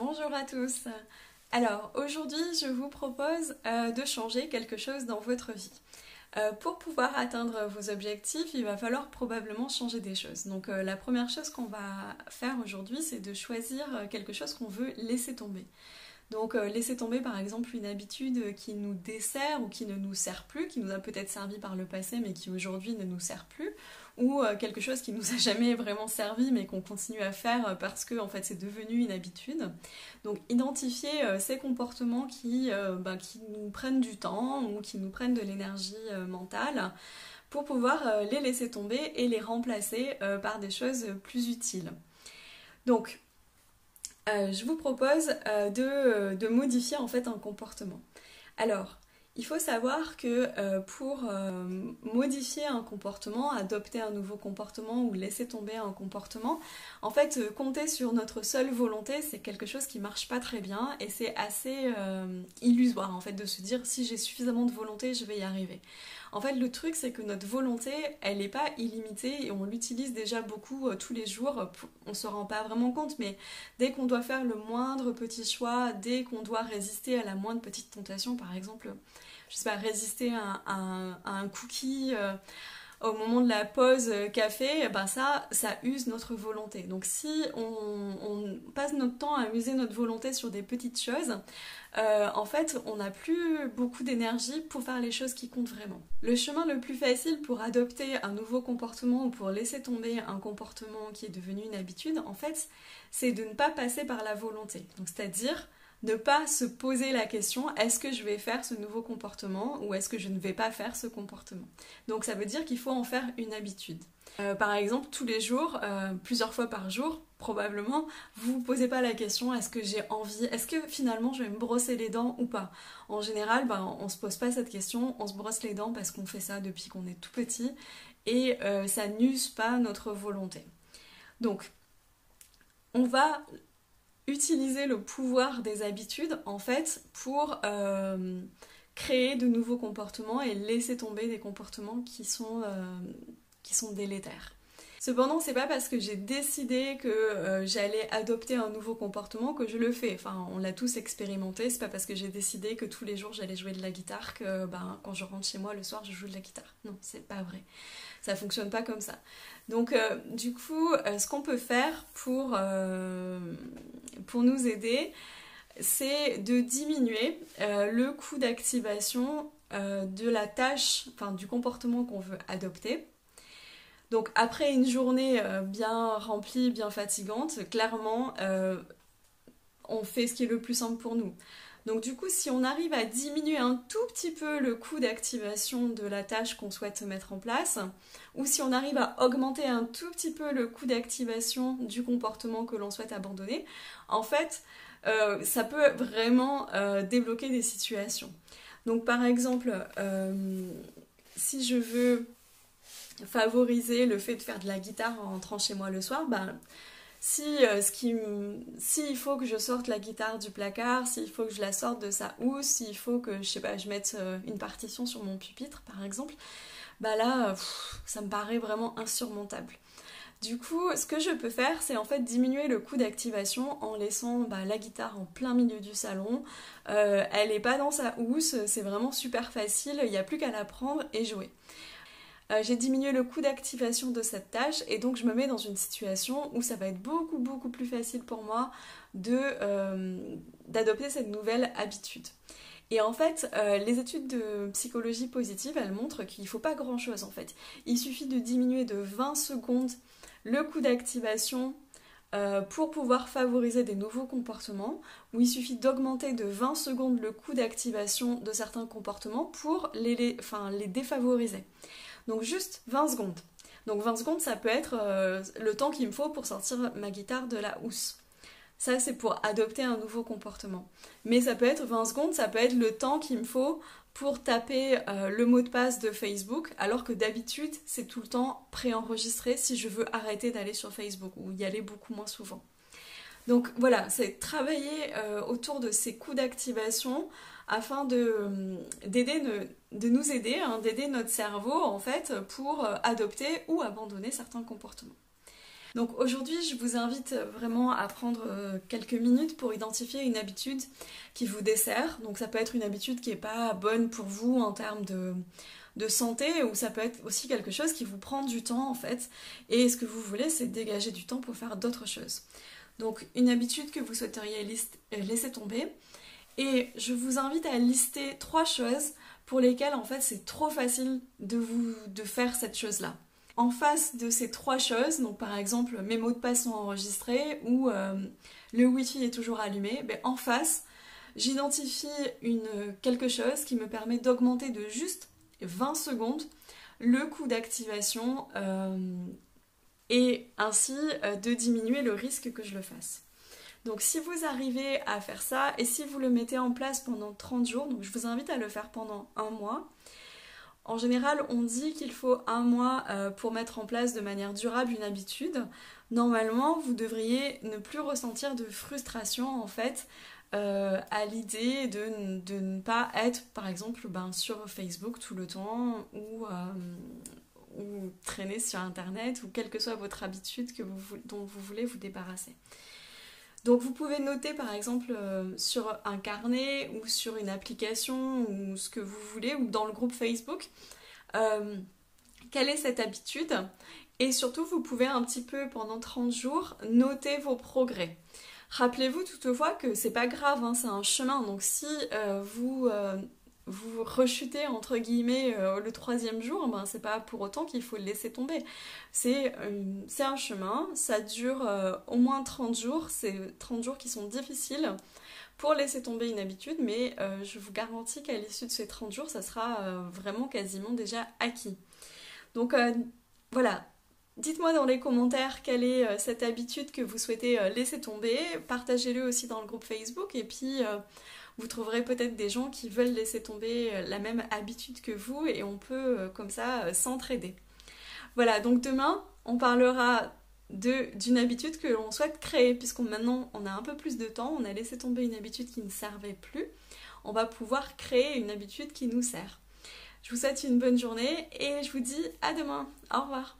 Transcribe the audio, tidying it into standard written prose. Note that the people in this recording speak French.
Bonjour à tous. Alors aujourd'hui je vous propose de changer quelque chose dans votre vie. Pour pouvoir atteindre vos objectifs, il va falloir probablement changer des choses. Donc la première chose qu'on va faire aujourd'hui, c'est de choisir quelque chose qu'on veut laisser tomber. Donc laisser tomber par exemple une habitude qui nous dessert ou qui ne nous sert plus, qui nous a peut-être servi par le passé mais qui aujourd'hui ne nous sert plus, ou quelque chose qui nous a jamais vraiment servi mais qu'on continue à faire parce que en fait c'est devenu une habitude. Donc identifier ces comportements qui nous prennent du temps ou qui nous prennent de l'énergie mentale pour pouvoir les laisser tomber et les remplacer par des choses plus utiles. Donc je vous propose de modifier en fait un comportement. Alors, il faut savoir que pour modifier un comportement, adopter un nouveau comportement ou laisser tomber un comportement, en fait, compter sur notre seule volonté, c'est quelque chose qui marche pas très bien et c'est assez illusoire en fait de se dire si j'ai suffisamment de volonté, je vais y arriver. En fait, le truc, c'est que notre volonté, elle n'est pas illimitée et on l'utilise déjà beaucoup tous les jours. On se rend pas vraiment compte, mais dès qu'on doit faire le moindre petit choix, dès qu'on doit résister à la moindre petite tentation, par exemple, je sais pas, résister à un cookie au moment de la pause café, ben ça use notre volonté. Donc si on passe notre temps à user notre volonté sur des petites choses, en fait, on n'a plus beaucoup d'énergie pour faire les choses qui comptent vraiment. Le chemin le plus facile pour adopter un nouveau comportement ou pour laisser tomber un comportement qui est devenu une habitude, en fait, c'est de ne pas passer par la volonté. Donc, c'est-à-dire ne pas se poser la question est-ce que je vais faire ce nouveau comportement ou est-ce que je ne vais pas faire ce comportement. Donc, ça veut dire qu'il faut en faire une habitude. Par exemple, tous les jours, plusieurs fois par jour, probablement, vous vous posez pas la question est-ce que j'ai envie, est-ce que finalement je vais me brosser les dents ou pas. En général, on se pose pas cette question, on se brosse les dents parce qu'on fait ça depuis qu'on est tout petit et ça n'use pas notre volonté. Donc, on va utiliser le pouvoir des habitudes en fait pour créer de nouveaux comportements et laisser tomber des comportements qui sont délétères. Cependant, c'est pas parce que j'ai décidé que j'allais adopter un nouveau comportement que je le fais. Enfin, on l'a tous expérimenté. C'est pas parce que j'ai décidé que tous les jours j'allais jouer de la guitare que quand je rentre chez moi le soir je joue de la guitare. Non, c'est pas vrai. Ça fonctionne pas comme ça. Donc, du coup, ce qu'on peut faire pour nous aider, c'est de diminuer le coût d'activation de la tâche, enfin du comportement qu'on veut adopter. Donc après une journée bien remplie, bien fatigante, clairement, on fait ce qui est le plus simple pour nous. Donc du coup, si on arrive à diminuer un tout petit peu le coût d'activation de la tâche qu'on souhaite mettre en place, ou si on arrive à augmenter un tout petit peu le coût d'activation du comportement que l'on souhaite abandonner, en fait, ça peut vraiment débloquer des situations. Donc par exemple, si je veux favoriser le fait de faire de la guitare en rentrant chez moi le soir, s'il faut que je sorte la guitare du placard, s'il faut que je la sorte de sa housse, s'il faut que je mette une partition sur mon pupitre par exemple, ça me paraît vraiment insurmontable. Du coup, ce que je peux faire, c'est en fait diminuer le coût d'activation en laissant la guitare en plein milieu du salon. Elle n'est pas dans sa housse, c'est vraiment super facile, il n'y a plus qu'à la prendre et jouer. J'ai diminué le coût d'activation de cette tâche et donc je me mets dans une situation où ça va être beaucoup plus facile pour moi d'adopter cette nouvelle habitude. Et en fait, les études de psychologie positive, elles montrent qu'il ne faut pas grand-chose en fait. Il suffit de diminuer de 20 secondes le coût d'activation pour pouvoir favoriser des nouveaux comportements, ou il suffit d'augmenter de 20 secondes le coût d'activation de certains comportements pour les défavoriser. Donc juste 20 secondes. Donc 20 secondes, ça peut être le temps qu'il me faut pour sortir ma guitare de la housse. Ça, c'est pour adopter un nouveau comportement. Mais ça peut être 20 secondes, ça peut être le temps qu'il me faut pour taper le mot de passe de Facebook, alors que d'habitude, c'est tout le temps préenregistré si je veux arrêter d'aller sur Facebook ou y aller beaucoup moins souvent. Donc voilà, c'est travailler autour de ces coûts d'activation afin de nous aider, d'aider notre cerveau en fait pour adopter ou abandonner certains comportements. Donc aujourd'hui, je vous invite vraiment à prendre quelques minutes pour identifier une habitude qui vous dessert. Donc ça peut être une habitude qui n'est pas bonne pour vous en termes de santé, ou ça peut être aussi quelque chose qui vous prend du temps en fait. Et ce que vous voulez, c'est dégager du temps pour faire d'autres choses. Donc une habitude que vous souhaiteriez laisser tomber. Et je vous invite à lister 3 choses pour lesquelles en fait c'est trop facile de faire cette chose-là. En face de ces 3 choses, donc par exemple mes mots de passe sont enregistrés ou le wifi est toujours allumé, ben en face j'identifie quelque chose qui me permet d'augmenter de juste 20 secondes le coût d'activation et ainsi de diminuer le risque que je le fasse. Donc si vous arrivez à faire ça et si vous le mettez en place pendant 30 jours, donc je vous invite à le faire pendant 1 mois. En général, on dit qu'il faut 1 mois pour mettre en place de manière durable une habitude. Normalement, vous devriez ne plus ressentir de frustration en fait à l'idée de ne pas être, par exemple, sur Facebook tout le temps ou traîner sur Internet ou quelle que soit votre habitude dont vous voulez vous débarrasser. Donc vous pouvez noter par exemple sur un carnet ou sur une application ou ce que vous voulez ou dans le groupe Facebook quelle est cette habitude, et surtout vous pouvez un petit peu pendant 30 jours noter vos progrès. Rappelez-vous toutefois que c'est pas grave, hein, c'est un chemin, donc si vous rechutez entre guillemets le 3e jour, ben, c'est pas pour autant qu'il faut le laisser tomber. C'est un chemin, ça dure au moins 30 jours, c'est 30 jours qui sont difficiles pour laisser tomber une habitude, mais je vous garantis qu'à l'issue de ces 30 jours, ça sera vraiment quasiment déjà acquis. Donc voilà, dites-moi dans les commentaires quelle est cette habitude que vous souhaitez laisser tomber, partagez-le aussi dans le groupe Facebook, et puis vous trouverez peut-être des gens qui veulent laisser tomber la même habitude que vous, et on peut comme ça s'entraider. Voilà, donc demain, on parlera d'une habitude que l'on souhaite créer, puisqu'on maintenant on a un peu plus de temps, on a laissé tomber une habitude qui ne servait plus, on va pouvoir créer une habitude qui nous sert. Je vous souhaite une bonne journée et je vous dis à demain. Au revoir.